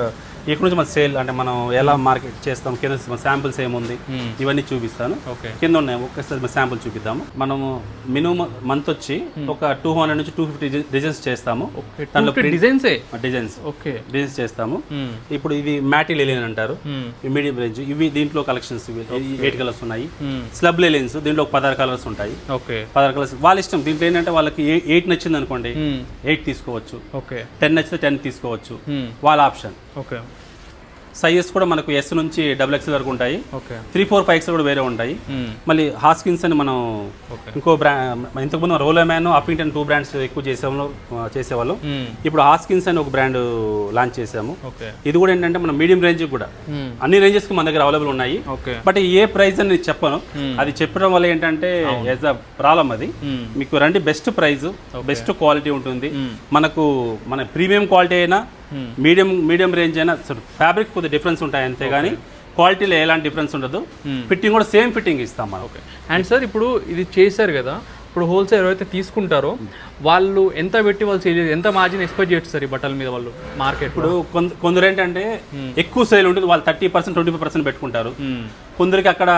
ఇక్కడ నుంచి మన సేల్ అంటే మనం ఎలా మార్కెట్ చేస్తాం, కింద మన శాంపుల్స్ ఏముంది ఇవన్నీ చూపిస్తాను. కింద ఉన్నాయి ఒక్కసారి మన శాంపుల్ చూపిద్దాము. మనము మినిమం మంత్ వచ్చి ఒక 200 నుంచి 250 డిజైన్స్ చేస్తాము. డిజైన్స్ చేస్తాము. ఇప్పుడు ఇది మ్యాటీ లెలిన్ అంటారు, మీడియం రేంజ్. ఇవి దీంట్లో కలెక్షన్స్ 8 కలర్స్ ఉన్నాయి. స్లబ్ లెలిన్స్ దీంట్లో 16 కలర్స్ ఉంటాయి. 16 కలర్స్ వాళ్ళ ఇష్టం. దీంట్లో ఏంటంటే వాళ్ళకి 8 నచ్చింది అనుకోండి 8 తీసుకోవచ్చు, 10 నచ్చితే 10 తీసుకోవచ్చు, వాళ్ళ ఆప్షన్. సైజెస్ కూడా మనకు ఎస్ నుంచి XXL వరకు ఉంటాయి. 3, 4, 5 కూడా వేరే ఉంటాయి. మళ్ళీ హాస్కిన్స్ అని మనం ఇంకో బ్రాండ్, ఇంతకుముందు రోలోమ్యాన్, అఫింగ్టన్ 2 బ్రాండ్స్ ఎక్కువ చేసేవాళ్ళు. ఇప్పుడు హాస్కిన్స్ అని ఒక బ్రాండ్ లాంచ్ చేసాము. ఇది కూడా ఏంటంటే మనం మీడియం రేంజ్ కూడా అన్ని రేంజెస్ మన దగ్గర అవైలబుల్ ఉన్నాయి. బట్ ఏ ప్రైస్ అని చెప్పను, అది చెప్పడం వల్ల ఏంటంటే యాజ్ అ ప్రాబ్లం అది. మీకు రండి, బెస్ట్ ప్రైస్, బెస్ట్ క్వాలిటీ ఉంటుంది. మనకు మన ప్రీమియం క్వాలిటీ అయినా మీడియం రేంజ్ అయినా ఫ్యాబ్రిక్ కొద్దిగా డిఫరెన్స్ ఉంటాయి అంతే కానీ క్వాలిటీలో ఎలాంటి డిఫరెన్స్ ఉండదు. ఫిట్టింగ్ కూడా సేమ్ ఫిట్టింగ్ ఇస్తాం మనం. అండ్ సార్ ఇప్పుడు ఇది చేశారు కదా, ఇప్పుడు హోల్సేల్ ఎవరైతే తీసుకుంటారో వాళ్ళు ఎంత పెట్టి వాళ్ళు సేల్, ఎంత మార్జిన్ ఎక్స్పెక్ట్ చేస్తారు ఈ బట్టల మీద వాళ్ళు మార్కెట్? ఇప్పుడు కొందరు ఏంటంటే ఎక్కువ సేల్ ఉంటుంది, వాళ్ళు 30%, 25% పెట్టుకుంటారు. కొందరికి అక్కడ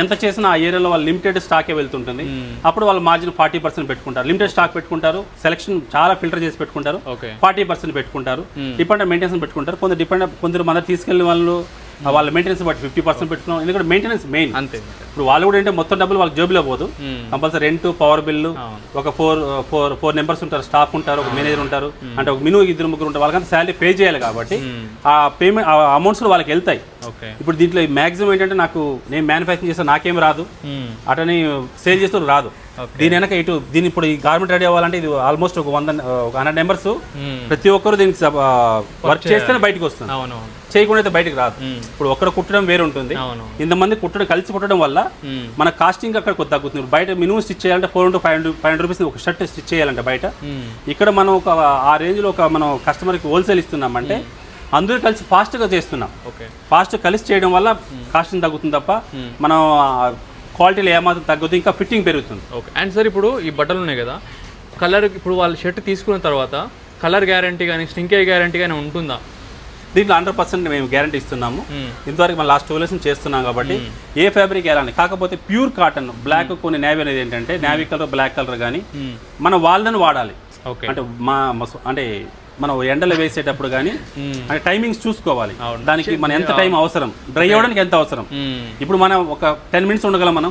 ఎంత చేసినా ఆ ఏరియాలో వాళ్ళు లిమిటెడ్ స్టాకే వెళ్తుంటుంది. అప్పుడు వాళ్ళు మార్జిన్ 40% పెట్టుకుంటారు. లిమిటెడ్ స్టాక్ పెట్టుకుంటారు, సెలక్షన్ చాలా ఫిల్టర్ చేసి పెట్టుకుంటారు, 40% పెట్టుకుంటారు. డిపెండెంట్ మెయింటెనెన్స్ పెట్టుకుంటారు. కొందరు మన తీసుకెళ్ళిన వాళ్ళు వాళ్ళ మెయింటెనెన్స్ బట్టి 50% పెట్టుకున్నాం. ఎందుకంటే మెయింటెనెన్స్ మెయిన్ అంతే. ఇప్పుడు వాళ్ళు కూడా ఏంటంటే మొత్తం డబ్బులు వాళ్ళకి జేబులో పోదు. కంపల్సరీ రెంట్, పవర్ బిల్లు, ఒక 4 మెంబర్స్ ఉంటారు, స్టాఫ్ ఉంటారు, ఒక మేనేజర్ ఉంటారు, అంటే ఒక మినిమం 2-3 ఉంటారు. వాళ్ళకంతా శాలరీ పే చేయాలి కాబట్టి ఆ పేమెంట్, ఆ అమౌంట్స్ కూడా వాళ్ళకి వెళ్తాయి. ఇప్పుడు దీంట్లో మాక్సిమం ఏంటంటే నాకు నేను మ్యానుఫ్యాక్చరింగ్ చేస్తే నాకేం రాదు, అటని సేల్ చేస్తూ రాదు. దీని వెనక దీని ఇప్పుడు ఈ గార్మెంట్ రెడీ అవ్వాలంటే ఇది ఆల్మోస్ట్ ఒక 100 మెంబర్స్ ప్రతి ఒక్కరు దీనికి వర్క్ చేస్తేనే బయటకు వస్తుంది, చేయకుండా అయితే బయటకు రాదు. ఇప్పుడు ఒక్కడ కుట్టడం వేరు ఉంటుంది, ఇంతమంది కలిసి కుట్టడం వల్ల మన కాస్టింగ్ అక్కడ కొద్ది తగ్గుతుంది. బయట మినిమం స్టిచ్ చేయాలంటే 400 to 500 రూపీస్ ఒక షర్ట్ స్టిచ్ చేయాలంటే బయట. ఇక్కడ మనం ఒక ఆ రేంజ్లో ఒక మనం కస్టమర్కి హోల్సేల్ ఇస్తున్నామంటే అందరూ కలిసి ఫాస్ట్గా చేస్తున్నాం. ఫాస్ట్ కలిసి చేయడం వల్ల కాస్టింగ్ తగ్గుతుంది తప్ప మనం క్వాలిటీలో ఏమాత్రం తగ్గుతుంది, ఇంకా ఫిట్టింగ్ పెరుగుతుంది. అండ్ సార్ ఇప్పుడు ఈ బట్టలు ఉన్నాయి కదా, కలర్ ఇప్పుడు వాళ్ళు షర్ట్ తీసుకున్న తర్వాత కలర్ గ్యారంటీ కానీ స్టింకే గ్యారంటీ కానీ ఉంటుందా? దీంట్లో 100% మేము గ్యారంటీ ఇస్తున్నాము. ఇంతవరకు మనం లాస్ట్ 2 years చేస్తున్నాం కాబట్టి ఏ ఫ్యాబ్రిక్ ఎలా. కాకపోతే ప్యూర్ కాటన్, బ్లాక్ కొన్ని నేవీ అనేది ఏంటంటే నేవీ కలర్, బ్లాక్ కలర్ కానీ మనం వాళ్ళని వాడాలి. అంటే అంటే మనం ఎండలో వేసేటప్పుడు కానీ అంటే టైమింగ్స్ చూసుకోవాలి. దానికి మన ఎంత టైం అవసరం, డ్రై అవ్వడానికి ఎంత అవసరం. ఇప్పుడు మనం ఒక 10 minutes ఉండగలం మనం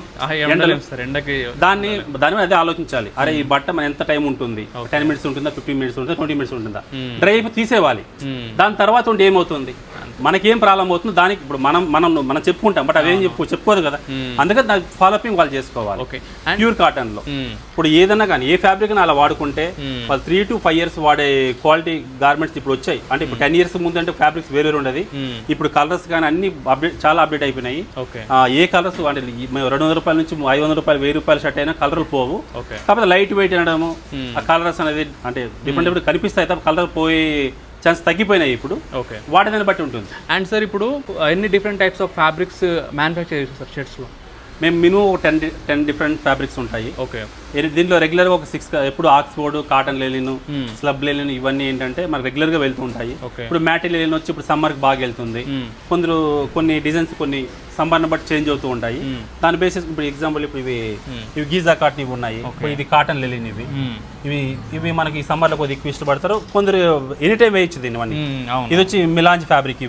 దాని మీద అదే ఆలోచించాలి. అరే ఈ బట్ట మన ఎంత టైం ఉంటుంది, 10 minutes ఉంటుందా, 15 minutes ఉంటుందా, 20 minutes ఉంటుందా, డ్రై అయిపోయి తీసేవాలి. దాని తర్వాత ఉండి ఏమవుతుంది, మనకేం ప్రాబ్లం అవుతుందో దానికి ఇప్పుడు మనం చెప్పుకుంటాం, బట్ అవేం చెప్పుకోదు కదా, అందుకని దానికి ఫాలోపింగ్ వాళ్ళు చేసుకోవాలి. ప్యూర్ కాటన్ లో ఇప్పుడు ఏదన్నా కానీ ఏ ఫ్యాబ్రిక్ అలా వాడుకుంటే వాళ్ళు 3 to 5 years వాడే క్వాలిటీ గార్మెంట్స్ ఇప్పుడు వచ్చాయి. అంటే ఇప్పుడు 10 years ముందు అంటే ఫ్యాబ్రిక్స్ వేరే ఉండేది, ఇప్పుడు కలర్స్ కానీ అన్ని చాలా అప్డేట్ అయిపోయినాయి. ఏ కలర్స్ అంటే 200 రూపాయల నుంచి 500 రూపాయలు 1000 రూపాయల షర్ట్ అయినా కలర్లు పోవు. కాకపోతే లైట్ వెయిట్ అనడము, ఆ కలర్స్ అనేది అంటే డిఫరెంట్ కనిపిస్తాయి తప్ప కలర్ పోయి ఛాన్స్ తగ్గిపోయినాయి ఇప్పుడు. వాటి దాన్ని బట్టి ఉంటుంది. అండ్ సార్ ఇప్పుడు ఎన్ని different types of fabrics manufacture చేస్తారు షర్ట్స్లో? మేము మినిమం 10 డిఫరెంట్ ఫ్యాబ్రిక్స్ ఉంటాయి. దీంట్లో రెగ్యులర్గా ఒక 6 ఎప్పుడు ఆక్స్ఫోర్డ్, కాటన్ లెలిన్, స్లబ్ లెలిన్ ఇవన్నీ ఏంటంటే మనకు రెగ్యులర్గా వెళ్తూ ఉంటాయి. ఇప్పుడు మ్యాటి లెలిన్ వచ్చి ఇప్పుడు సమ్మర్కి బాగా వెళ్తుంది. కొన్ని డిజైన్స్ కొన్ని సమ్మర్ని బట్టి చేంజ్ అవుతూ ఉంటాయి. దాని బేసిస్ ఇప్పుడు ఎగ్జాంపుల్ ఇప్పుడు ఇవి గీజా కాటన్ ఇవి ఉన్నాయి, ఇది కాటన్ లెలిన్ ఇవి మనకి సమ్మర్ లో కొద్దిగా ఎక్కువ ఇష్టపడతారు కొందరు, ఎనీ టైం వేయచ్చు దీన్ని. ఇది వచ్చి మిలాంజ్ ఫ్యాబ్రిక్,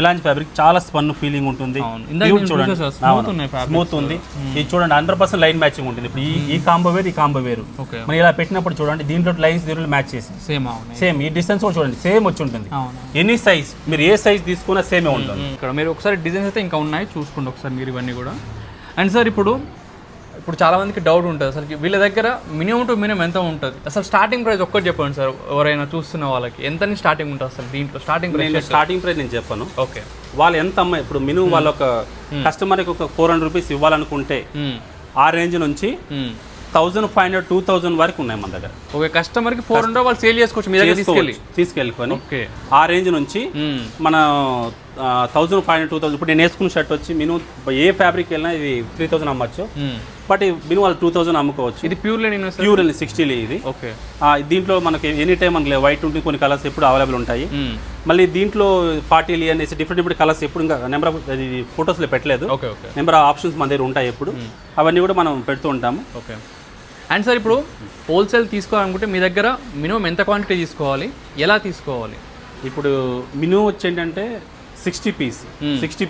మిలాంజ్ ఫ్యాబ్రిక్ చాలా స్పన్ ఫీలింగ్ ఉంటుంది, చూడండి స్మూత్ ఉంది. ఇది చూడండి 100% లైన్ మ్యాచింగ్ ఉంటుంది. ఇప్పుడు ఈ కాంబో వేరు, ఈ కాంబో వేరు. మనం ఇలా పెట్టినప్పుడు చూడండి దీంట్లో లైన్స్ దీంట్లో మ్యాచ్ చేసి సేమ్ ఈ డిస్టెన్స్ కూడా చూడండి సేమ్ వచ్చి ఉంటుంది. ఎనీ సైజ్ మీరు ఏ సైజ్ తీసుకున్నా సేమే ఉంటుంది. ఇక్కడ మీరు ఒకసారి డిజైన్స్ అయితే ఇంకా ఉన్నాయి, చూసుకోండి ఒకసారి మీరు ఇవన్నీ కూడా. అండ్ సార్ ఇప్పుడు చాలా మందికి డౌట్ ఉంటుంది అసలు వీళ్ళ దగ్గర మినిమం టు మినిమం ఎంత ఉంటుంది అసలు? స్టార్టింగ్ ప్రైస్ ఒక్కటి చెప్పండి సార్, ఎవరైనా చూస్తున్న వాళ్ళకి ఎంత స్టార్టింగ్ ఉంటుంది అసలు దీంట్లో? స్టార్టింగ్ ప్రైస్ నేను చెప్పాను. వాళ్ళు ఎంత అమ్మాయి ఇప్పుడు మినిమం వాళ్ళ ఒక కస్టమర్కి ఒక 400 రూపీస్ ఇవ్వాలనుకుంటే ఆ రేంజ్ నుంచి 1500, 2000 వరకు ఉన్నాయి మన దగ్గర. ఒక కస్టమర్ కి 400 వాళ్ళు సేల్ చేసుకోవచ్చు మీ దగ్గర తీసుకెళ్ళుకొని. ఆ రేంజ్ నుంచి మన 1500, 2000. ఇప్పుడు నేను వేసుకున్న షర్ట్ వచ్చి మినిమం ఏ ఫ్యాబ్రిక్ వెళ్ళినా ఇది 3000 అమ్మచ్చు, బట్ మినిమం వాళ్ళు 2000 అమ్ముకోవచ్చు. ఇది ప్యూర్ 60 ఇది. దీంట్లో మనకి ఎనీ టైం మనకి వైట్ ఉంటుంది, కొన్ని కలర్స్ ఎప్పుడు అవైలబుల్ ఉంటాయి. మళ్ళీ దీంట్లో 40 అనేసి డిఫరెంట్ కలర్స్ ఎప్పుడు ఇంకా నెంబర్ ఆఫ్ ఫొటోస్లో పెట్టలేదు, నెంబర్ ఆఫ్ ఆప్షన్స్ మన దగ్గర ఉంటాయి ఎప్పుడు, అవన్నీ కూడా మనం పెడుతూ ఉంటాము. అండ్ సార్ ఇప్పుడు హోల్సేల్ తీసుకోవాలనుకుంటే మీ దగ్గర మినిమం ఎంత క్వాంటిటీ తీసుకోవాలి, ఎలా తీసుకోవాలి? ఇప్పుడు మినిమం వచ్చి ఏంటంటే 60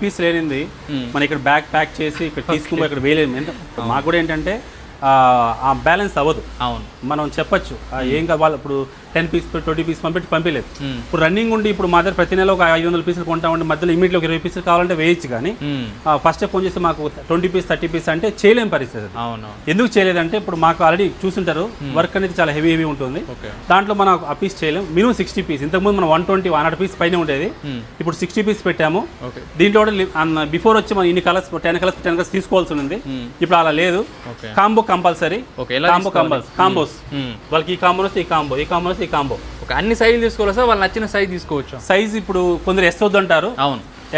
పీస్ లేనింది మనం ఇక్కడ బ్యాగ్ ప్యాక్ చేసి ఇక్కడ తీసుకుని ఇక్కడ వేయలేము. మాకు కూడా ఏంటంటే ఆ బ్యాలెన్స్ అవ్వదు. అవును, మనం చెప్పచ్చు ఏం కావాలి. ఇప్పుడు 10 పీస్ 20 పీస్ పంపించలేదు. ఇప్పుడు రన్నింగ్ ఉండి ఇప్పుడు మా దగ్గర ప్రతి నెల ఒక 500 పీసులు కొంటా ఉంటే మధ్యలో ఇమీడియట్గా 20 పీసులు కావాలంటే వేయచ్చు. కానీ ఫస్ట్ ఫోన్ చేస్తే మాకు 20 పీస్ 30 పీస్ అంటే చేయలేని పరిస్థితి. అవును, ఎందుకు చేయలేదంటే ఇప్పుడు మాకు ఆల్రెడీ చూస్తుంటారు వర్క్ అనేది చాలా హెవీ ఉంటుంది. దాంట్లో మనం ఆ పీస్ చేయలేము. Minimum 60 piece. ఇంతకుముందు మనం 120, 100 పీస్ పైన ఉండేది. ఇప్పుడు 60 పీస్ పెట్టాము. దీంట్లో కూడా బిఫోర్ వచ్చి మనం ఇన్ని కలర్స్ 10 కలర్స్ తీసుకోవాల్సి ఉంది. ఇప్పుడు అలా లేదు. కాంబో కంపల్సరీ, కాంబోస్ వాళ్ళకి ఈ కాంబో వస్తే ఈ కాంబో, ఈ కాంబో వస్తే ఈ కాంబో. అన్ని సైజులు తీసుకోవాలి సార్, వాళ్ళు నచ్చిన సైజ్ తీసుకోవచ్చు. సైజ్ ఇప్పుడు కొందరు ఎస్ వద్దు అంటారు,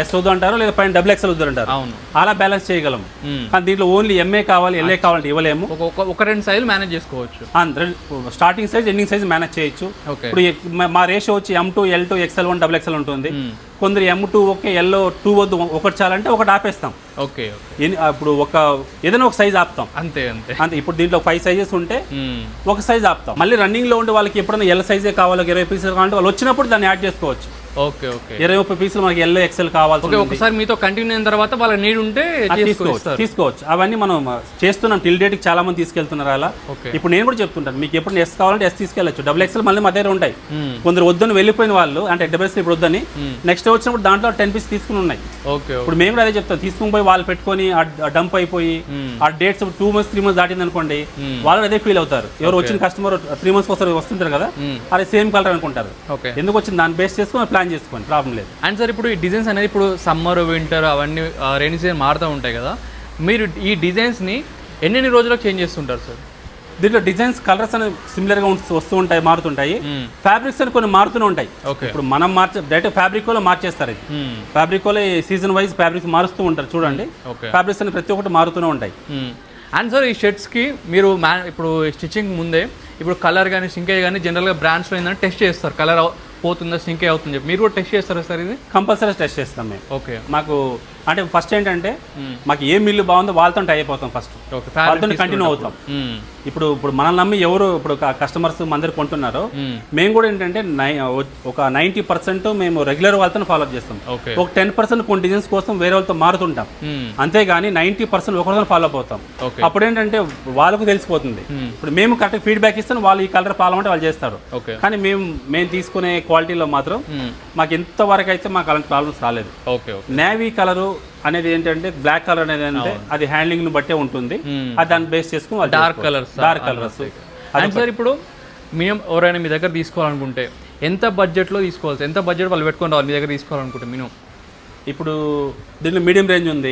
ఎస్ వద్దు అంటారు, లేదా పైన XXL వద్దు అంటారు. అలా బ్యాలెన్స్ చేయగలం. కానీ దీంట్లో ఓన్లీ ఎంఏ కావాలి, ఎల్ఏ కావాలంటే ఇవ్వలేము. ఒక 2 సైజులు మేనేజ్ చేసుకోవచ్చు. Starting size, ending size manage చేయొచ్చు. ఇప్పుడు మా రేషియో వచ్చి M2, L2, XL1, XXL ఉంటుంది. కొందరు M2 ఓకే, L 2 వద్దు, ఒకటి చాలంటే ఒకటి ఆపేస్తాం. ఇప్పుడు ఏదైనా ఒక సైజ్ ఆపుతాం, అంతే. ఇప్పుడు దీంట్లో 5 సైజెస్ ఉంటే ఒక సైజ్ ఆపుతాం. మళ్ళీ రన్నింగ్ లో ఉండే వాళ్ళకి ఎప్పుడైనా ఎల్ సైజే కావాలి, 20 పీసులు కావాలంటే వాళ్ళు వచ్చినప్పుడు దాన్ని యాడ్ చేసుకోవచ్చు. 20-30 పీసులు మనకి ఎల్ XL కావాలి. ఒకసారి మీతో కంటిన్యూ అయిన తర్వాత వాళ్ళ నీడ్ ఉంటే తీసుకోవచ్చు. అవన్నీ మనం చేస్తున్నాం. టిల్ డేట్ చాలా మంది తీసుకెళ్తున్నారు అలా. ఇప్పుడు నేను కూడా చెప్తుంటాను, మీకు ఎప్పుడు ఎస్ కావాలంటే ఎస్ తీసుకెళ్ళచ్చు. XXL మళ్ళీ మా దగ్గర ఉంటాయి. కొందరు వద్దని వెళ్ళిపోయిన వాళ్ళు, అంటే XXL ఇప్పుడు వద్దని నెక్స్ట్ వచ్చినప్పుడు దాంట్లో 10 పీస్ తీసుకుని ఉన్నాయి. ఇప్పుడు మేము కూడా అదే చెప్తాం, తీసుకుని పోయి వాళ్ళు పెట్టుకొని డంప్ అయిపోయి ఆ డేట్స్ 2 months 3 months దాటింది అనుకోండి, వాళ్ళు అదే ఫీల్ అవుతారు. ఎవరు వచ్చిన కస్టమర్ 3 months ఒకసారి వస్తుంటారు కదా, అదే సేమ్ కలర్ అనుకుంటారు. ఎందుకు వచ్చింది దాన్ని బేస్ చేసుకుని ప్లాన్ చేసుకోండి, ప్రాబ్లం లేదు. అండ్ సార్ ఇప్పుడు ఈ డిజైన్స్ అనేది ఇప్పుడు సమ్మర్, వింటర్ అవన్నీ రైనీ సీజన్ మారుతూ ఉంటాయి కదా, మీరు ఈ డిజైన్స్ని ఎన్ని రోజులకు చేంజ్ చేస్తుంటారు సార్? దీంట్లో డిజైన్స్ కలర్స్ అనేవి సిమిలర్ గా వస్తూ ఉంటాయి, మారుతుంటాయి. ఫ్యాబ్రిక్స్ అని కొన్ని మారుతూనే ఉంటాయి. ఇప్పుడు మనం డైరెక్ట్ ఫ్యాబ్రిక్ లో మార్చేస్తారు. ఇది ఫ్యాబ్రిక్ లో సీజన్ వైజ్ ఫ్యాబ్రిక్స్ మారుస్తూ ఉంటారు. చూడండి ఫ్యాబ్రిక్స్ అని ప్రతి ఒక్కటి మారుతూనే ఉంటాయి. అండ్ సార్ ఈ షర్ట్స్కి మీరు ఇప్పుడు స్టిచ్చింగ్ ముందే ఇప్పుడు కలర్ కానీ సింకే కానీ జనరల్గా బ్రాండ్స్లో ఏంటంటే టెస్ట్ చేస్తారు, కలర్ పోతుందా సింకే అవుతుంది చెప్పి. మీరు కూడా టెస్ట్ చేస్తారా సార్? ఇది కంపల్సరీ టెస్ట్ చేస్తాం మేము. మాకు అంటే ఫస్ట్ ఏంటంటే మాకు ఏ మిల్లు బాగుందో వాళ్ళతో టై అయిపోతాం, ఫస్ట్ వాళ్ళతో కంటిన్యూ అవుతాం. ఇప్పుడు మనల్ని నమ్మి ఎవరు ఇప్పుడు కస్టమర్స్ అందరు కొంటున్నారో మేము కూడా ఏంటంటే ఒక 90% మేము రెగ్యులర్ వాళ్ళతో ఫాలో అప్ చేస్తాం. ఒక 10% కొన్ని డిజైన్స్ కోసం వేరే వాళ్ళతో మారుతుంటాం, అంతేగాని 90% ఒకరితో ఫాలో అప్ అవుతాం. అప్పుడు ఏంటంటే వాళ్ళకు తెలిసిపోతుంది. ఇప్పుడు మేము కరెక్ట్ ఫీడ్బ్యాక్ ఇస్తాం, వాళ్ళు ఈ కలర్ ఫాలో అంటే వాళ్ళు చేస్తారు. కానీ మేము తీసుకునే క్వాలిటీలో మాత్రం మాకు ఇంతవరకు అయితే మాకు అలాంటి ప్రాబ్లమ్స్ రాలేదు. నేవీ కలరు అనేది ఏంటంటే బ్లాక్ కలర్ అనేది అంటే అది హ్యాండ్లింగ్ ను బట్టే ఉంటుంది. అది దాన్ని బేస్ చేసుకుని డార్క్ కలర్స్ సార్. ఇప్పుడు మినిమం ఎవరైనా మీ దగ్గర తీసుకోవాలనుకుంటే ఎంత బడ్జెట్లో తీసుకోవాలి? ఎంత బడ్జెట్ వాళ్ళు పెట్టుకొని రావాలి మీ దగ్గర తీసుకోవాలనుకుంటే మినిమం? ఇప్పుడు దీంట్లో మీడియం రేంజ్ ఉంది,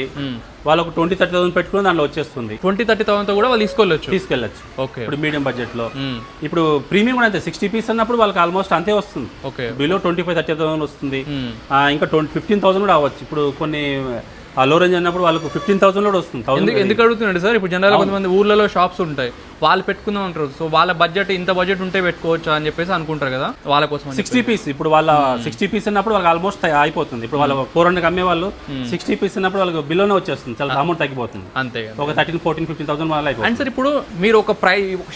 వాళ్ళకు 20-30,000 పెట్టుకుని దాంట్లో వచ్చేస్తుంది. 20-30,000 కూడా వాళ్ళు తీసుకెళ్ళచ్చు. ఓకే. ఇప్పుడు మీడియం బడ్జెట్ లో ఇప్పుడు ప్రీమియం కూడా అంతే 60 పీస్ అన్నప్పుడు వాళ్ళకి ఆల్మోస్ట్ అంతే వస్తుంది. బిలో 25-30,000 వస్తుంది. ఇంకా 15,000 కూడా అవ్వచ్చు. ఇప్పుడు కొన్ని లో రేంజ్ అన్నప్పుడు వాళ్ళకు 15,000 కూడా వస్తుంది. ఎందుకు అడుగుతున్నాడు సార్, ఇప్పుడు జనరల్గా కొంతమంది ఊర్లలో షాప్స్ ఉంటాయి, వాళ్ళు పెట్టుకుందాం అంటారు. సో వాళ్ళ బడ్జెట్ ఇంత బడ్జెట్ ఉంటే పెట్టుకోవచ్చు అని చెప్పేసి అనుకుంటారు కదా, వాళ్ళ కోసం 60 పీస్. ఇప్పుడు వాళ్ళ 60 పీస్ అన్నప్పుడు వాళ్ళకి ఆల్మోస్ట్ అయిపోతుంది. ఇప్పుడు వాళ్ళ 400 అమ్మే వాళ్ళు 60 పీస్ అన్నప్పుడు వాళ్ళకి బిల్లోనే వచ్చేస్తుంది, చాలా అమౌంట్ తగ్గిపోతుంది. అంతే, ఒక 13-14-15,000 వాళ్ళు అయిపోతుంది. అండ్ సార్ ఇప్పుడు మీరు ఒక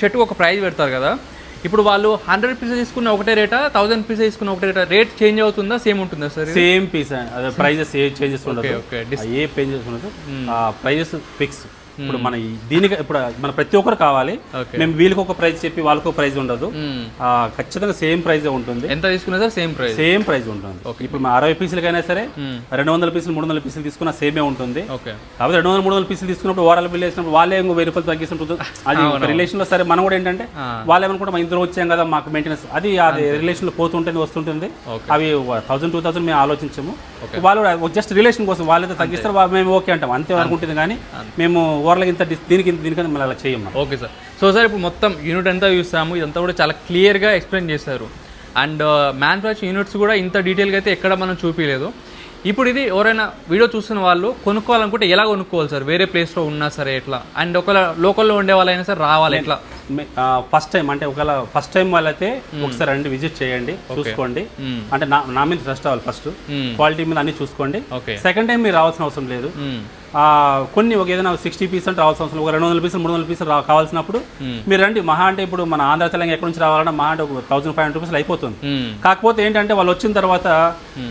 షర్ట్ ఒక ప్రైస్ పెడతారు కదా, ఇప్పుడు వాళ్ళు 100 పీసెస్ తీసుకున్న ఒకటే రేటా, 1000 పీసెస్ తీసుకున్న ఒకటే రేటా, రేట్ చేంజ్ అవుతుందా, సేమ్ ఉంటుందా సార్? సేమ్ పీస్, అదే ప్రైజెస్ ఏ చేంజెస్ ఉండదు, ఏ చేంజెస్ ఉండదు, ప్రైజెస్ ఫిక్స్. ఇప్పుడు మన దీనికి ఇప్పుడు మన ప్రతి ఒక్కరు కావాలి, మేము వీళ్ళకి ఒక ప్రైస్ చెప్పి వాళ్ళకి ఒక ప్రైస్ ఉండదు, ఖచ్చితంగా సేమ్ ప్రైజ్ ఉంటుంది. ఎంత తీసుకున్నా సార్ సేమ్ ప్రైజ్ ఉంటుంది. ఇప్పుడు 60 పీసులకైనా సరే 200 పీసులు 300 పీసులు తీసుకున్నా సేమే ఉంటుంది. కాబట్టి 200-300 పీసులు తీసుకున్నప్పుడు ఓవరాల్ బిల్ వేసినప్పుడు వాళ్ళే 1000 రూపాయలు తగ్గిస్తుంటుంది. అది రిలేషన్ లో సరే మనం కూడా ఏంటంటే వాళ్ళు ఏమనుకుంటే మనం ఇందులో వచ్చాం కదా మాకు మెయింటెనెన్స్ అది రిలేషన్ లో పోతుంటుంది వస్తుంటుంది. అవి 1000-2000 మేము ఆలోచించము, వాళ్ళు జస్ట్ రిలేషన్ కోసం వాళ్ళైతే తగ్గిస్తారు మేము ఓకే అంటాం అంతే అనుకుంటుంది. కానీ మేము ఓవర్లాగా ఇంత దీనికని మళ్ళీ అలా చేయము. Okay sir. సో సార్ ఇప్పుడు మొత్తం యూనిట్ అంతా చూస్తాము, ఇదంతా కూడా చాలా క్లియర్గా ఎక్స్ప్లెయిన్ చేశారు. అండ్ మ్యానుఫ్యాక్చరింగ్ యూనిట్స్ కూడా ఇంత డీటెయిల్గా అయితే ఎక్కడ మనం చూపించలేదు. ఇప్పుడు ఇది ఎవరైనా వీడియో చూస్తున్న వాళ్ళు కొనుక్కోవాలనుకుంటే ఎలా కొనుక్కోవాలి సార్? వేరే ప్లేస్లో ఉన్నా సరే ఎట్లా? అండ్ ఒకవేళ లోకల్లో ఉండే వాళ్ళైనా సరే రావాలి ఎట్లా? ఫస్ట్ టైం అంటే ఒకవేళ ఫస్ట్ టైం వాళ్ళైతే ఒకసారి రండి, విజిట్ చేయండి, చూసుకోండి. అంటే నా మీద ట్రస్ట్ అవ్వాలి, ఫస్ట్ క్వాలిటీ మీద అన్ని చూసుకోండి. సెకండ్ టైం మీరు రావాల్సిన అవసరం లేదు. కొన్ని ఒక ఏదైనా 60 పీస్ అంటే రావాల్సిన అవసరం, ఒక 200 పీసులు 300 పీసులు కావాల్సినప్పుడు మీరు రండి. మహా అంటే ఇప్పుడు మన ఆంధ్ర తెలంగాణ ఎక్కడి నుంచి రావాలన్నా మహా అంటే 1,500 రూపీస్ అయిపోతుంది. కాకపోతే ఏంటంటే వాళ్ళు వచ్చిన తర్వాత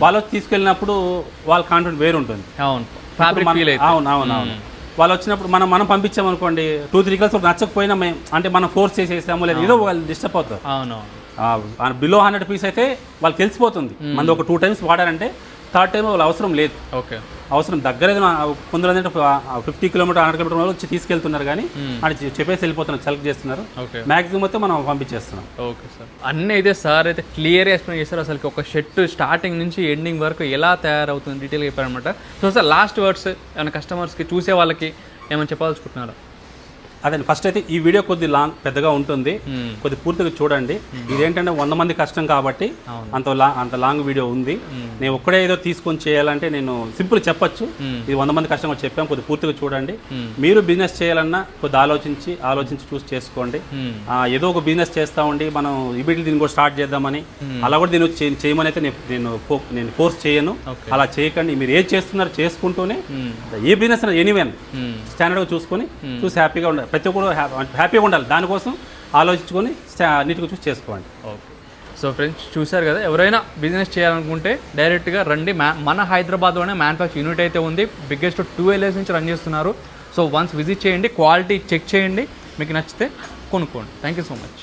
వాళ్ళు తీసుకెళ్ళినప్పుడు వాళ్ళ కాన్ఫిడెంట్ వేరు ఉంటుంది. అవును. వాళ్ళు వచ్చినప్పుడు మనం పంపించామనుకోండి 2-3 కల్స్ నచ్చకపోయినా అంటే మనం ఫోర్స్ చేసేసాము లేదా ఏదో వాళ్ళు డిస్టర్బ్ అవుతారు. బిలో 100 పీస్ అయితే వాళ్ళకి తెలిసిపోతుంది. మన ఒక 2 టైమ్స్ వాడారంటే థర్డ్ టైం వాళ్ళు అవసరం లేదు. అవసరం దగ్గర కొందరు అంటే 50 కిలోమీటర్ 100 కిలోమీటర్ వచ్చి తీసుకెళ్తున్నారు, కానీ అని చెప్పేసి వెళ్ళిపోతున్నారు, సెలెక్ట్ చేస్తున్నారు. మాక్సిమం అయితే మనం పంపించేస్తున్నాం. Okay sir. అన్నీ అయితే సార్ అయితే క్లియర్గా ఎక్స్ప్లెయిన్ చేస్తారు. అసలు ఒక షర్ట్ స్టార్టింగ్ నుంచి ఎండింగ్ వరకు ఎలా తయారవుతుంది డీటెయిల్గా చెప్పారనమాట. సో సార్ లాస్ట్ వర్డ్స్ ఏమైనా కస్టమర్స్కి చూసే వాళ్ళకి ఏమైనా చెప్పాల్సుకుంటున్నారా? అదే ఫస్ట్ అయితే ఈ వీడియో కొద్ది పెద్దగా ఉంటుంది, కొద్ది పూర్తిగా చూడండి. ఇదేంటంటే 100 మంది కష్టం కాబట్టి అంత లాంగ్ వీడియో ఉంది. నేను ఒక్కడే ఏదో తీసుకొని చేయాలంటే నేను సింపుల్ చెప్పొచ్చు, ఇది 100 మంది కష్టంగా చెప్పాం. కొద్ది పూర్తిగా చూడండి. మీరు బిజినెస్ చేయాలన్నా కొద్ది ఆలోచించి చూసి చేసుకోండి. ఏదో ఒక బిజినెస్ చేస్తా ఉండి మనం ఇమీడియట్లీ దీన్ని కూడా స్టార్ట్ చేద్దామని అలా కూడా దీన్ని చేయమని అయితే నేను ఫోర్స్ చేయను. అలా చేయకండి. మీరు ఏది చేస్తున్నారు చేసుకుంటూనే ఏ బిజినెస్ ఎనీవేన్ స్టాండర్డ్గా చూసుకొని చూసి హ్యాపీగా ఉండాలి. ప్రతి ఒక్కరు హ్యాపీగా ఉండాలి, దానికోసం ఆలోచించుకొని నీట్గా చూసి చేసుకోండి. ఓకే. సో ఫ్రెండ్స్ చూశారు కదా, ఎవరైనా బిజినెస్ చేయాలనుకుంటే డైరెక్ట్గా రండి. మన హైదరాబాద్లోనే మ్యానుఫ్యాక్చరింగ్ యూనిట్ అయితే ఉంది, బిగ్గెస్ట్ 12 years నుంచి రన్ చేస్తున్నారు. సో వన్స్ విజిట్ చేయండి, క్వాలిటీ చెక్ చేయండి, మీకు నచ్చితే కొనుక్కోండి. Thank you so much.